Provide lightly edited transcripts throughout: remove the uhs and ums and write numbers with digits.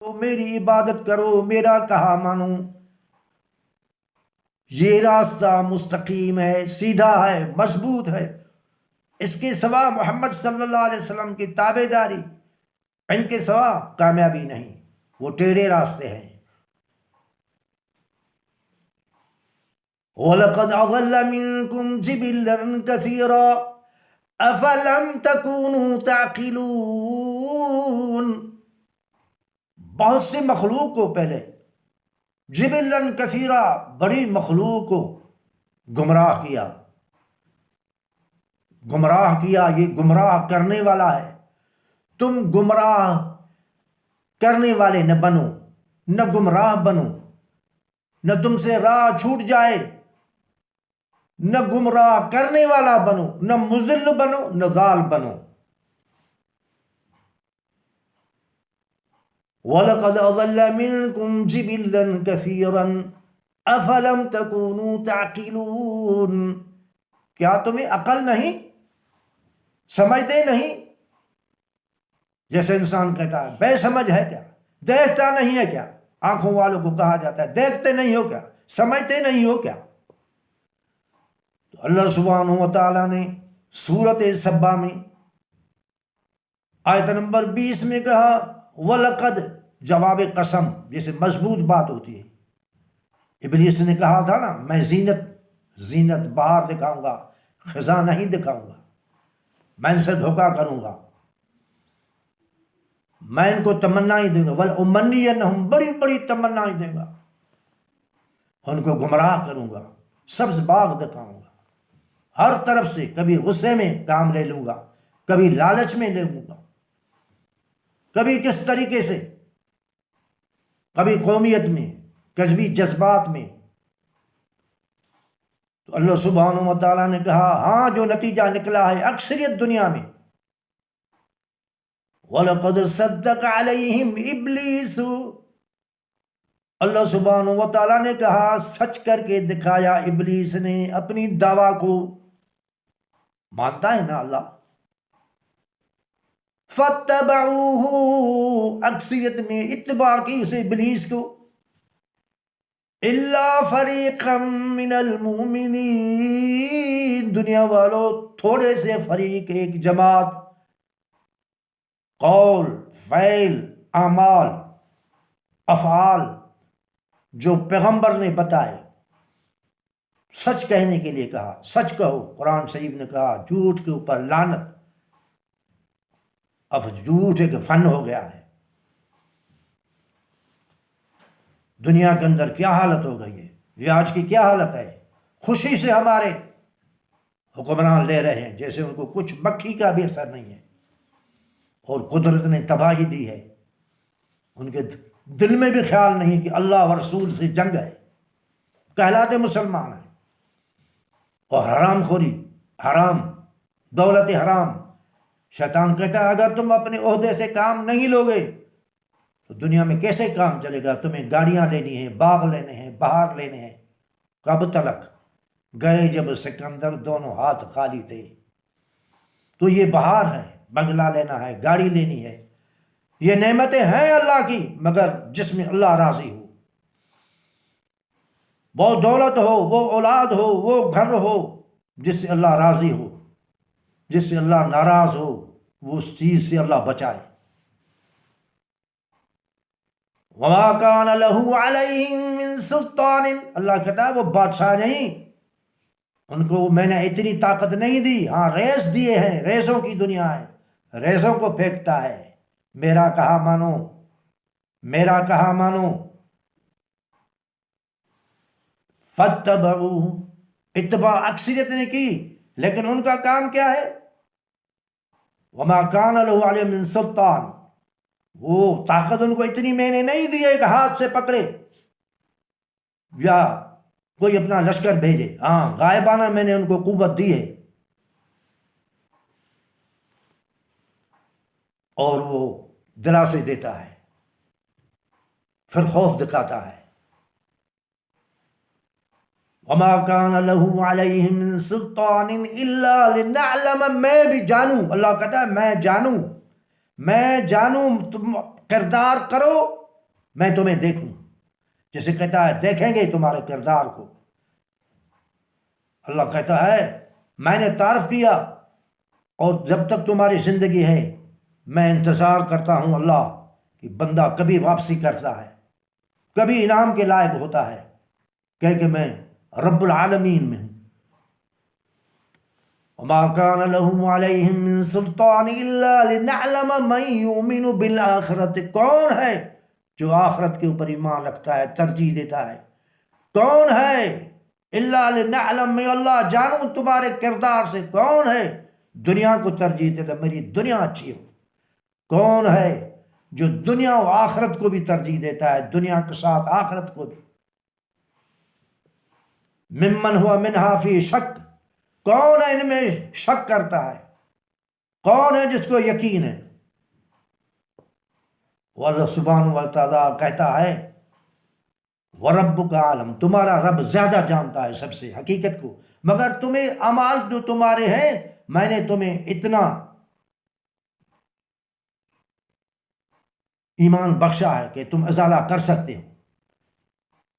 میری عبادت کرو، میرا کہا مانو، یہ راستہ مستقیم ہے، سیدھا ہے، مضبوط ہے۔ اس کے سوا محمد صلی اللہ علیہ وسلم کی تابع داری، ان کے سوا کامیابی نہیں، وہ ٹیڑھے راستے ہیں۔ وَلَقَدْ أَضَلَّ مِنْكُمْ جِبِلًّا كَثِيرًا أَفَلَمْ تَكُونُوا تَعْقِلُونَ۔ بہت سی مخلوق کو پہلے جبلن کثیرہ، بڑی مخلوق کو گمراہ کیا، یہ گمراہ کرنے والا ہے۔ تم گمراہ کرنے والے نہ بنو، نہ گمراہ بنو، نہ تم سے راہ چھوٹ جائے، نہ گمراہ کرنے والا بنو، نہ مضل بنو، نہ ضال بنو۔ وَلَقَدْ أَضَلَّ مِنْكُمْ جِبِلًّا كَثِيرًا أَفَلَمْ تَكُونُوا تَعْقِلُونَ۔ کیا تمہیں عقل نہیں؟ سمجھتے نہیں؟ جیسے انسان کہتا ہے بے سمجھ ہے کیا، دیکھتا نہیں ہے کیا؟ آنکھوں والوں کو کہا جاتا ہے دیکھتے نہیں ہو کیا، سمجھتے نہیں ہو کیا؟ تو اللہ سبحانہ و تعالیٰ نے سورۃ سبا میں آیت نمبر 20 میں کہا وَلَقَدْ، جواب قسم، جیسے مضبوط بات ہوتی ہے۔ ابلیس نے کہا تھا نا میں زینت باہر دکھاؤں گا، خزاں نہیں دکھاؤں گا، میں ان سے دھوکہ کروں گا، میں ان کو تمنائیں دوں گا، وَلَأُمَنِّيَنَّهُمْ، بڑی بڑی تمنائیں دوں گا، ان کو گمراہ کروں گا، سبز باغ دکھاؤں گا، ہر طرف سے، کبھی غصے میں کام لے لوں گا، کبھی لالچ میں لے لوں گا، کبھی کس طریقے سے، کبھی قومیت میں، کبھی جذبات میں۔ تو اللہ سبحانہ و تعالیٰ نے کہا ہاں جو نتیجہ نکلا ہے اکثریت دنیا میں، وَلَقَدْ صَدَّقَ عَلَيْهِمْ إِبْلِيسُ، اللہ سبحانہ و تعالیٰ نے کہا سچ کر کے دکھایا ابلیس نے اپنی دعویٰ کو۔ مانتا ہے نا اللہ، فَاتَّبَعُوهُ، اکثریت نے اتباع کی اسے ابلیس کو، إِلَّا فَرِيقًا مِّنَ الْمُؤْمِنِينَ، دنیا والوں تھوڑے سے فریق، ایک جماعت، قول، فعل، اعمال، افعال جو پیغمبر نے بتائے، سچ کہنے کے لیے کہا، سچ کہو، قرآن شریف نے کہا جھوٹ کے اوپر لعنت۔ اب جھوٹ ایک فن ہو گیا ہے، دنیا کے اندر کیا حالت ہو گئی ہے، یہ آج کی کیا حالت ہے، خوشی سے ہمارے حکمران لے رہے ہیں جیسے ان کو کچھ مکھی کا بھی اثر نہیں ہے، اور قدرت نے تباہی دی ہے، ان کے دل میں بھی خیال نہیں کہ اللہ و رسول سے جنگ ہے، کہلاتے مسلمان ہیں، اور حرام خوری، حرام، دولت حرام۔ شیطان کہتا ہے اگر تم اپنے عہدے سے کام نہیں لوگے تو دنیا میں کیسے کام چلے گا، تمہیں گاڑیاں لینی ہیں، باغ لینے ہیں، بہار لینے ہیں، کب تلک گئے جب سکندر دونوں ہاتھ خالی تھے۔ تو یہ بہار ہے، بنگلہ لینا ہے، گاڑی لینی ہے، یہ نعمتیں ہیں اللہ کی، مگر جس میں اللہ راضی ہو، وہ دولت ہو، وہ اولاد ہو، وہ گھر ہو جس سے اللہ راضی ہو، جس سے اللہ ناراض ہو وہ اس چیز سے اللہ بچائے۔ وَمَا كَانَ لَهُ عَلَيْهِم مِّن سُلْطَانٍ، اللہ کہتا ہے وہ بادشاہ نہیں، ان کو میں نے اتنی طاقت نہیں دی، ہاں ریس دیے ہیں، ریسوں کی دنیا ہے، ریسوں کو پھینکتا ہے، میرا کہا مانو، میرا کہا مانو۔ فَاتَّبَعُوهُ، اتباع اکثریت نے کی، لیکن ان کا کام کیا ہے؟ وَمَا كَانَ لَهُ عَلَيْهِم مِّن سُلْطَانٍ، وہ طاقت ان کو اتنی میں نے نہیں دی ایک ہاتھ سے پکڑے یا کوئی اپنا لشکر بھیجے، ہاں غائبانہ میں نے ان کو قوت دی ہے، اور وہ دلاسے دیتا ہے، پھر خوف دکھاتا ہے۔ وَمَا كَانَ لَهُ عَلَيْهِم مِّن سُلْطَانٍ إِلَّا لِنَعْلَمَ، میں بھی جانوں، اللہ کہتا ہے میں جانوں تم کردار کرو میں تمہیں دیکھوں، جیسے کہتا ہے دیکھیں گے تمہارے کردار کو۔ اللہ کہتا ہے میں نے تعارف کیا، اور جب تک تمہاری زندگی ہے میں انتظار کرتا ہوں اللہ کہ بندہ کبھی واپسی کرتا ہے، کبھی انعام کے لائق ہوتا ہے، کہ میں رب العالمین میں ہوں۔ وما كان لهم عليهم من سلطان الا لنعلم من يؤمن بالآخرة، کون ہے جو آخرت کے اوپر ایمان رکھتا ہے، ترجیح دیتا ہے؟ کون ہے؟ الا لنعلم، میں اللہ جانوں تمہارے کردار سے کون ہے دنیا کو ترجیح دیتا، میری دنیا اچھی ہو۔ کون ہے جو دنیا و آخرت کو بھی ترجیح دیتا ہے، دنیا کے ساتھ آخرت کو بھی؟ ممن ہوا منہا فی شک، کون ہے ان میں شک کرتا ہے؟ کون ہے جس کو یقین ہے؟ وہ اللہ سبحانہ و تعالیٰ کہتا ہے وَرَبُّكَ عَالَمٌ، تمہارا رب زیادہ جانتا ہے سب سے حقیقت کو، مگر تمہیں اعمال جو تمہارے ہیں میں نے تمہیں اتنا ایمان بخشا ہے کہ تم ازالہ کر سکتے ہو،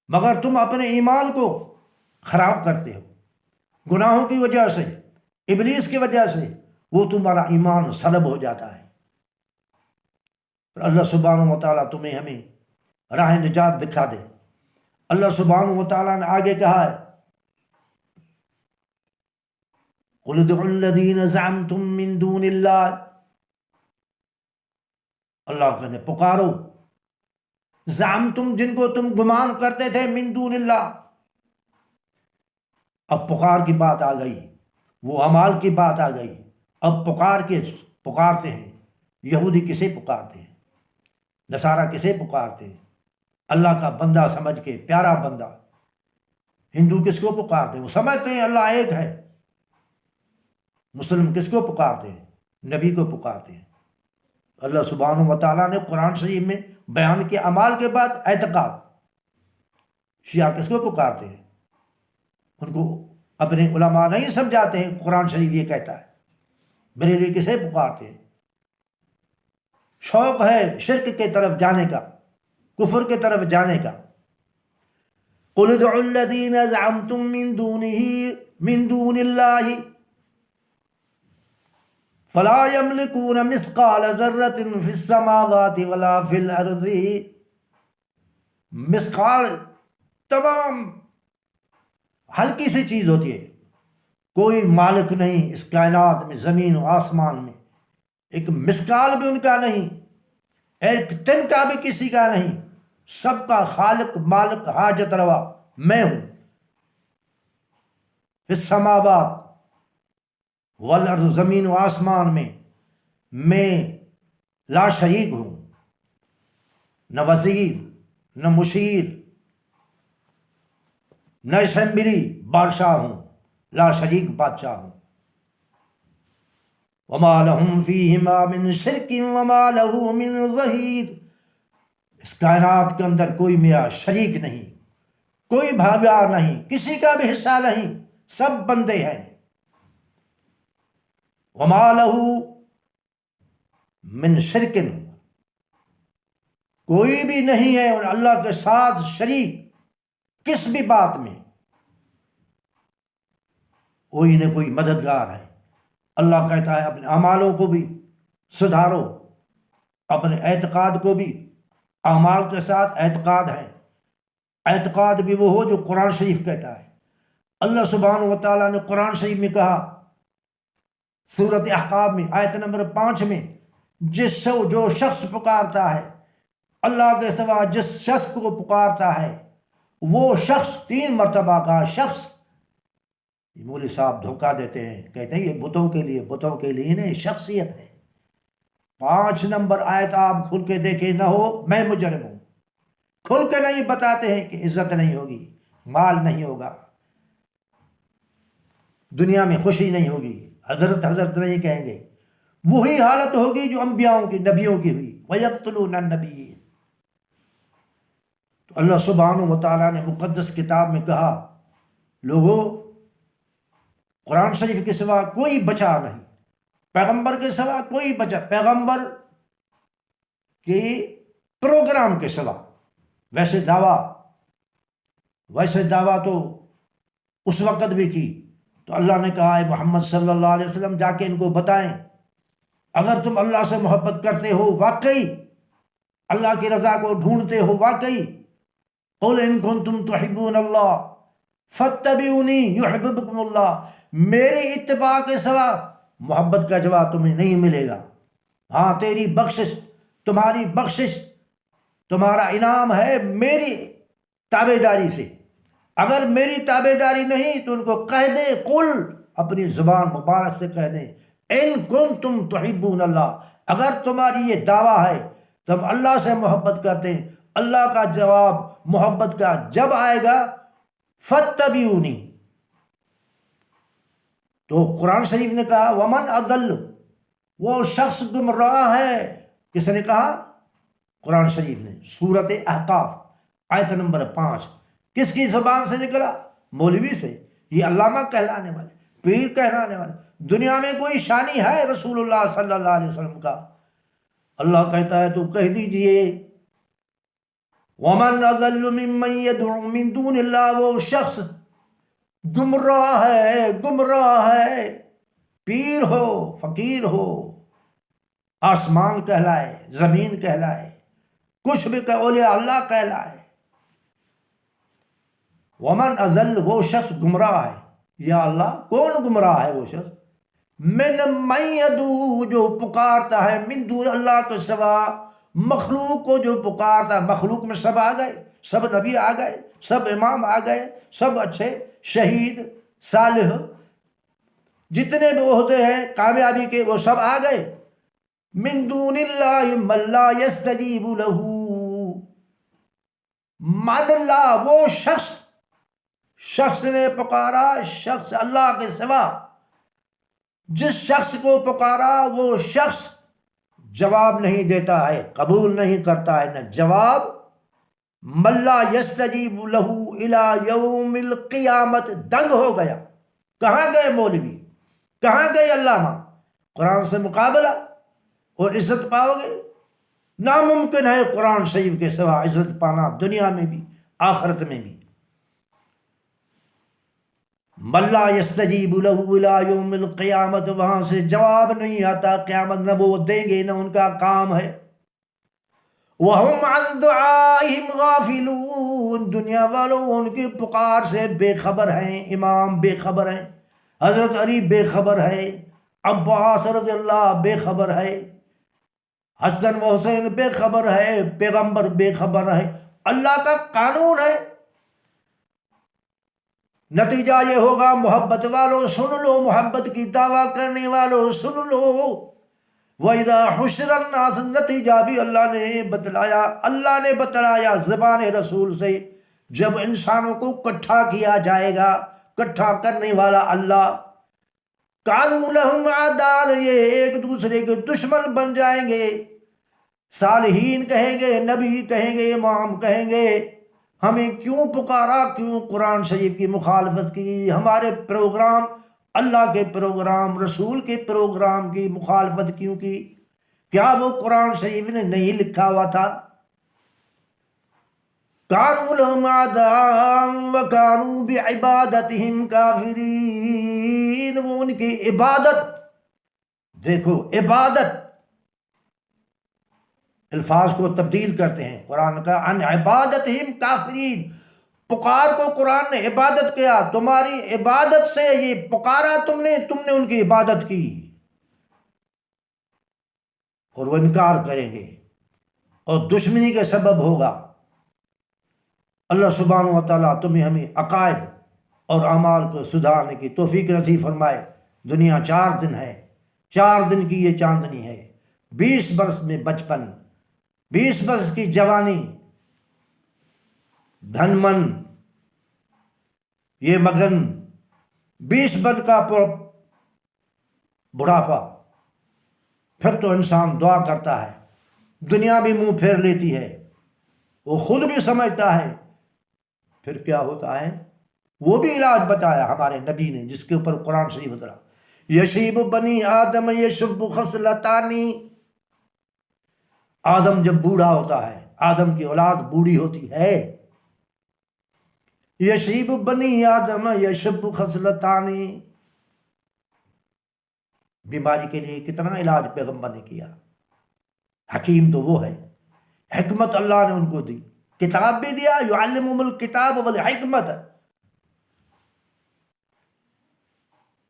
مگر تم اپنے ایمان کو خراب کرتے ہو گناہوں کی وجہ سے، ابلیس کی وجہ سے، وہ تمہارا ایمان سلب ہو جاتا ہے۔ اور اللہ سبحانہ و تعالیٰ تمہیں ہمیں راہ نجات دکھا دے۔ اللہ سبحانہ و تعالیٰ نے آگے کہا ہے قُلِ ادْعُوا الَّذِينَ زَعَمْتُم مِّن دُونِ اللَّهِ، اللہ کہنے پکارو، زعمتم جن کو تم گمان کرتے تھے، من دون اللہ۔ اب پکار کی بات آ گئی، وہ اعمال کی بات آ گئی، اب پکارتے ہیں۔ یہودی کسے پکارتے ہیں؟ نصارہ کسے پکارتے ہیں؟ اللہ کا بندہ سمجھ کے، پیارا بندہ۔ ہندو کس کو پکارتے ہیں؟ وہ سمجھتے ہیں اللہ ایک ہے۔ مسلم کس کو پکارتے ہیں؟ نبی کو پکارتے ہیں۔ اللہ سبحانہ و تعالیٰ نے قرآن شریف میں بیان کے اعمال کے بعد اعتقاد۔ شیعہ کس کو پکارتے ہیں؟ ان کو اپنے علماء نہیں سمجھاتے ہیں قرآن شریف یہ کہتا ہے۔ بریلوی کسے پکارتے ہیں؟ شوق ہے شرک کے طرف جانے کا، کفر کے طرف جانے کا۔ قُلِ ادْعُوا الَّذِينَ زَعَمْتُم مِّن دُونِ اللَّهِ فَلَا يَمْلِكُونَ مِثْقَالَ ذَرَّةٍ فِي السَّمَاوَاتِ وَلَا فِي الْأَرْضِ، مثقال تمام ہلکی سی چیز ہوتی ہے، کوئی مالک نہیں اس کائنات میں، زمین و آسمان میں، ایک مثقال بھی ان کا نہیں، ایک تن کا بھی کسی کا نہیں، سب کا خالق مالک حاجت روا میں ہوں۔ فی السماوات والارض، زمین و آسمان میں لا شریک ہوں، نہ وزیر، نہ مشیر، نہ اسمبلی، بادشاہ ہوں، لا شریک بادشاہ ہوں۔ وما لهم فیہما من شرک وما له من ظہیر، اس کائنات کے اندر کوئی میرا شریک نہیں، کوئی بھاگیدار نہیں، کسی کا بھی حصہ نہیں، سب بندے ہیں۔ وما له من شرک، کوئی بھی نہیں ہے اور اللہ کے ساتھ شریک کس بھی بات میں، کوئی نہ کوئی مددگار ہے۔ اللہ کہتا ہے اپنے اعمالوں کو بھی سدھارو، اپنے اعتقاد کو بھی، اعمال کے ساتھ اعتقاد ہے، اعتقاد بھی وہ ہو جو قرآن شریف کہتا ہے۔ اللہ سبحانہ و تعالیٰ نے قرآن شریف میں کہا سورۃ احقاف میں آیت نمبر 5 میں، جو شخص پکارتا ہے اللہ کے سوا، جس شخص کو پکارتا ہے وہ شخص، 3 مرتبہ کہا شخص۔ مولوی صاحب دھوکہ دیتے ہیں، کہتے ہیں یہ بتوں کے لیے نہیں، شخصیت ہے۔ 5 نمبر آیت آپ کھل کے دیکھے نہ ہو میں مجرم ہوں، کھل کے نہیں بتاتے ہیں کہ عزت نہیں ہوگی، مال نہیں ہوگا، دنیا میں خوشی نہیں ہوگی، حضرت نہیں کہیں گے، وہی حالت ہوگی جو انبیاؤں کی، نبیوں کی ہوئی، وَيَقْتُلُونَ النَّبِيِّينَ۔ تو اللہ سبحانہ و تعالیٰ نے مقدس کتاب میں کہا لوگوں، قرآن شریف کے سوا کوئی بچا نہیں، پیغمبر کے سوا کوئی بچا، پیغمبر کے پروگرام کے سوا ویسے دعویٰ تو اس وقت بھی کی تو اللہ نے کہا ہے محمد صلی اللہ علیہ وسلم جا کے ان کو بتائیں اگر تم اللہ سے محبت کرتے ہو واقعی، اللہ کی رضا کو ڈھونڈتے ہو واقعی، قل ان کنتم تحبون اللہ فاتبعونی یحببکم اللہ، میری اتباع کے سوا محبت کا جواب تمہیں نہیں ملے گا۔ ہاں تیری بخشش، تمہاری بخشش، تمہارا انعام ہے میری تابع داری سے۔ اگر میری تابع داری نہیں تو ان کو کہہ دیں، قل، اپنی زبان مبارک سے کہہ دیں، ان کنتم تحبون اللہ، اگر تمہاری یہ دعویٰ ہے تم اللہ سے محبت کرتے ہیں، اللہ کا جواب محبت کا جب آئے گا فاتبعونی، تو قرآن شریف نے کہا ومن اضل، وہ شخص گمراہ ہے۔ کس نے کہا؟ قرآن شریف نے، سورۃ احقاف آیت نمبر 5۔ کس کی زبان سے نکلا؟ مولوی سے، یہ علامہ کہلانے والے، پیر کہلانے والے۔ دنیا میں کوئی شانی ہے رسول اللہ صلی اللہ علیہ وسلم کا؟ اللہ کہتا ہے تو کہہ دیجئے ومن اضل ممن يدعو من دون اللہ، وہ شخص گمراہ ہے، پیر ہو، فقیر ہو، آسمان کہلائے، زمین کہلائے، کچھ بھی کہ اولیاء اللہ کہلائے۔ ومن اضل، وہ شخص گمراہ ہے۔ یا اللہ کون گمراہ ہے؟ وہ شخص من یدعو، جو پکارتا ہے، من دون اللہ کے سوا، مخلوق کو جو پکارتا ہے۔ مخلوق میں سب آ گئے، سب نبی آ گئے، سب امام آ گئے، سب اچھے شہید صالح جتنے بھی عہدے ہیں کامیابی کے وہ سب آ گئے۔ من دون اللہ من لا یستجیب لہ، من اللہ، وہ شخص نے پکارا، شخص اللہ کے سوا، جس شخص کو پکارا وہ شخص جواب نہیں دیتا ہے، قبول نہیں کرتا ہے، نہ جواب۔ من لا یستجیب لہ الی یوم القیامت، دنگ ہو گیا۔ کہاں گئے مولوی؟ کہاں گئے علامہ؟ قرآن سے مقابلہ اور عزت پاؤ گے؟ ناممکن ہے قرآن شریف کے سوا عزت پانا، دنیا میں بھی آخرت میں بھی۔ من لا یستجیب لہ الی یوم القیامت، وہاں سے جواب نہیں آتا قیامت، نہ وہ دیں گے نہ ان کا کام ہے۔ وَهُمْ عَنْ دُعَائِهِمْ غَافِلُونَ، دنیا والوں ان کی پکار سے بے خبر ہیں۔ امام بے خبر ہیں، حضرت علی بے خبر ہے، عباس رضی اللہ بے خبر ہے، حسن و حسین بے خبر ہے، پیغمبر بے خبر ہے۔ اللہ کا قانون ہے، نتیجہ یہ ہوگا محبت والوں سن لو، محبت کی دعویٰ کرنے والوں سن لو۔ وَإِذَا حُشِرَ النَّاسُ، نتیجہ بھی اللہ نے بتلایا زبان رسول سے، جب انسانوں کو اکٹھا کیا جائے گا، اکٹھا کرنے والا اللہ، كَانُوا لَهُمْ أَعْدَاءً، یہ ایک دوسرے کے دشمن بن جائیں گے۔ صالحین کہیں گے، نبی کہیں گے، امام کہیں گے ہمیں کیوں پکارا، کیوں قرآن شریف کی مخالفت کی، ہمارے پروگرام، اللہ کے پروگرام، رسول کے پروگرام کی مخالفت کیوں کی؟ کیا وہ قرآن شریف نے نہیں لکھا ہوا تھا؟ كَانُوا لَهُمْ أَعْدَاءً وَكَانُوا بِعِبَادَتِهِمْ كَافِرِينَ، وہ ان کی عبادت، دیکھو عبادت، الفاظ کو تبدیل کرتے ہیں قرآن کا، عن عبادتہم کافرین، پکار کو قرآن نے عبادت کیا، تمہاری عبادت سے یہ پکارا تم نے ان کی عبادت کی، اور وہ انکار کریں گے اور دشمنی کے سبب ہوگا۔ اللہ سبحانہ و تعالیٰ تمہیں ہمیں عقائد اور اعمال کو سدھارنے کی توفیق نصیب فرمائے۔ دنیا 4 دن ہے، 4 دن کی یہ چاندنی ہے، 20 برس میں بچپن، 20 برس کی جوانی، دھن من، یہ مگن، 20 برس کا بڑھاپا، پھر تو انسان دعا کرتا ہے، دنیا بھی منہ پھیر لیتی ہے، وہ خود بھی سمجھتا ہے، پھر کیا ہوتا ہے؟ وہ بھی علاج بتایا ہمارے نبی نے، جس کے اوپر قرآن شریف اترا، یشیب بنی آدم یشب خصلتانی، آدم جب بوڑھا ہوتا ہے، آدم کی اولاد بوڑھی ہوتی ہے. یشیب بنی آدم یشب خصلتانی، بیماری کے لیے کتنا علاج پیغمبر نے کیا. حکیم تو وہ ہے، حکمت اللہ نے ان کو دی، کتاب بھی دیا، یعلمہم الکتاب والحکمت.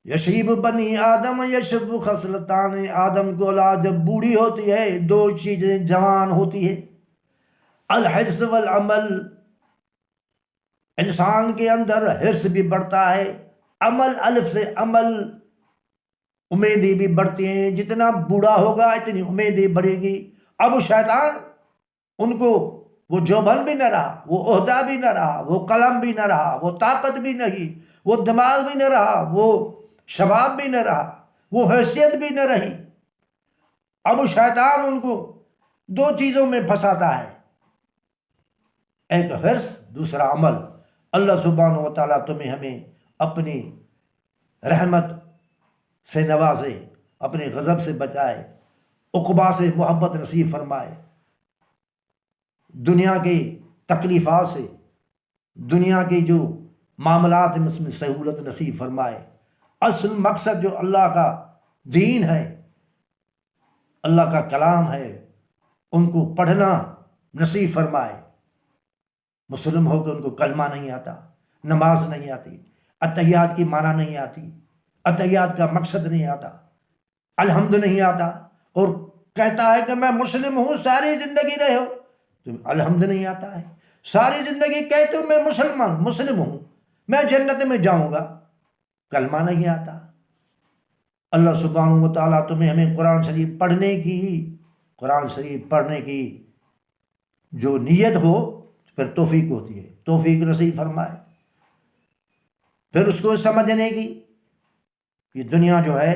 یشیب بنی آدم یشب خصلتان، آدم کی اولاد جب بوڑھی ہوتی ہے دو چیزیں جوان ہوتی ہے، الحرص والعمل، انسان کے اندر حرص بھی بڑھتا ہے، عمل، الف سے عمل، امیدیں بھی بڑھتی ہیں، جتنا بوڑھا ہوگا اتنی امیدیں بڑھے گی. اب شیطان ان کو وہ جوبن بھی نہ رہا، وہ عہدہ بھی نہ رہا، وہ قلم بھی نہ رہا، وہ طاقت بھی نہیں، وہ دماغ بھی نہ رہا، وہ شباب بھی نہ رہا، وہ حیثیت بھی نہ رہی. اب شیطان ان کو دو چیزوں میں پھنساتا ہے، ایک حرص، دوسرا عمل. اللہ سبحانہ و تعالیٰ تمہیں ہمیں اپنی رحمت سے نوازے، اپنے غضب سے بچائے، عقبا سے محبت نصیب فرمائے، دنیا کی تکلیفات سے، دنیا کی جو معاملات میں اس میں سہولت نصیب فرمائے. اصل مقصد جو اللہ کا دین ہے، اللہ کا کلام ہے، ان کو پڑھنا نصیب فرمائے. مسلم ہو کہ ان کو کلمہ نہیں آتا، نماز نہیں آتی، اتحیات کی معنی نہیں آتی، اتحیات کا مقصد نہیں آتا، الحمد نہیں آتا، اور کہتا ہے کہ میں مسلم ہوں، ساری زندگی رہے ہو تم الحمد نہیں آتا ہے، ساری زندگی کہتے ہو میں مسلم ہوں، میں جنت میں جاؤں گا، کلمہ نہیں آتا. اللہ سبحانہ و تعالیٰ ہمیں قرآن شریف پڑھنے کی جو نیت ہو پھر توفیق ہوتی ہے، توفیق نصیب فرمائے. پھر اس کو سمجھنے کی، یہ دنیا جو ہے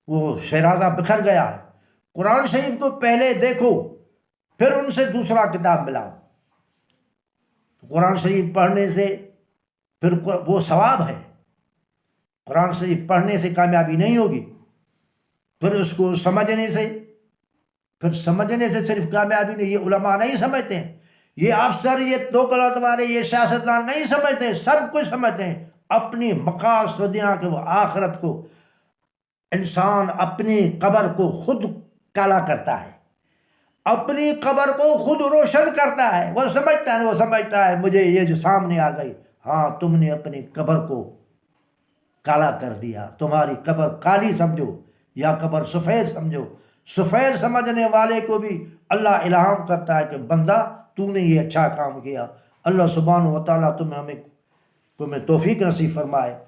وہ شیرازہ بکھر گیا ہے. قرآن شریف کو پہلے دیکھو، پھر ان سے دوسرا کتاب ملاؤ. قرآن شریف پڑھنے سے پھر وہ ثواب ہے، قرآن شریف پڑھنے سے کامیابی نہیں ہوگی، پھر اس کو سمجھنے سے صرف کامیابی نہیں. یہ علماء نہیں سمجھتے ہیں، یہ افسر، یہ دولت والے، یہ سیاستدان نہیں سمجھتے، سب کچھ سمجھتے ہیں. اپنی مقاصد دنیا کے وہ آخرت کو، انسان اپنی قبر کو خود کالا کرتا ہے، اپنی قبر کو خود روشن کرتا ہے. وہ سمجھتا ہے مجھے یہ جو سامنے آ گئی، ہاں تم نے اپنی قبر کو کالا کر دیا. تمہاری قبر کالی سمجھو یا قبر سفید سمجھو. سفید سمجھنے والے کو بھی اللہ الہام کرتا ہے کہ بندہ تو نے یہ اچھا کام کیا. اللہ سبحانہ و تعالیٰ تمہیں توفیق نصیب فرمائے.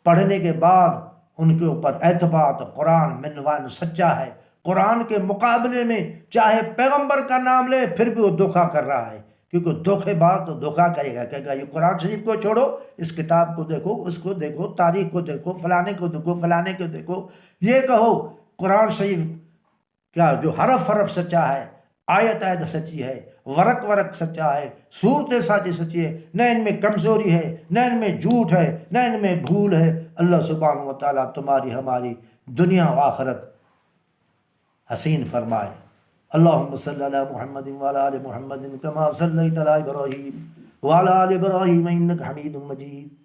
پڑھنے کے بعد ان کے اوپر اعتبار، قرآن منوان سچا ہے. قرآن کے مقابلے میں چاہے پیغمبر کا نام لے پھر بھی وہ دھوکہ کر رہا ہے، کیونکہ دھوکے باز تو دھوکہ کرے گا، کہے گا یہ قرآن شریف کو چھوڑو، اس کتاب کو دیکھو، اس کو دیکھو، تاریخ کو دیکھو، فلانے کو دیکھو، فلانے کو دیکھو. یہ کہو قرآن شریف کیا جو حرف سچا ہے، آیت سچی ہے، ورق سچا ہے، صورت سچی ہے، نہ ان میں کمزوری ہے، نہ ان میں جھوٹ ہے، نہ ان میں بھول ہے. اللہ سبحانہ و تعالیٰ تمہاری ہماری دنیا و آخرت حسین فرمائے. اللہم صلی علی محمد وعلی آل محمد کما صلیت علی ابراہیم وعلی آل ابراہیم انک حمید مجید.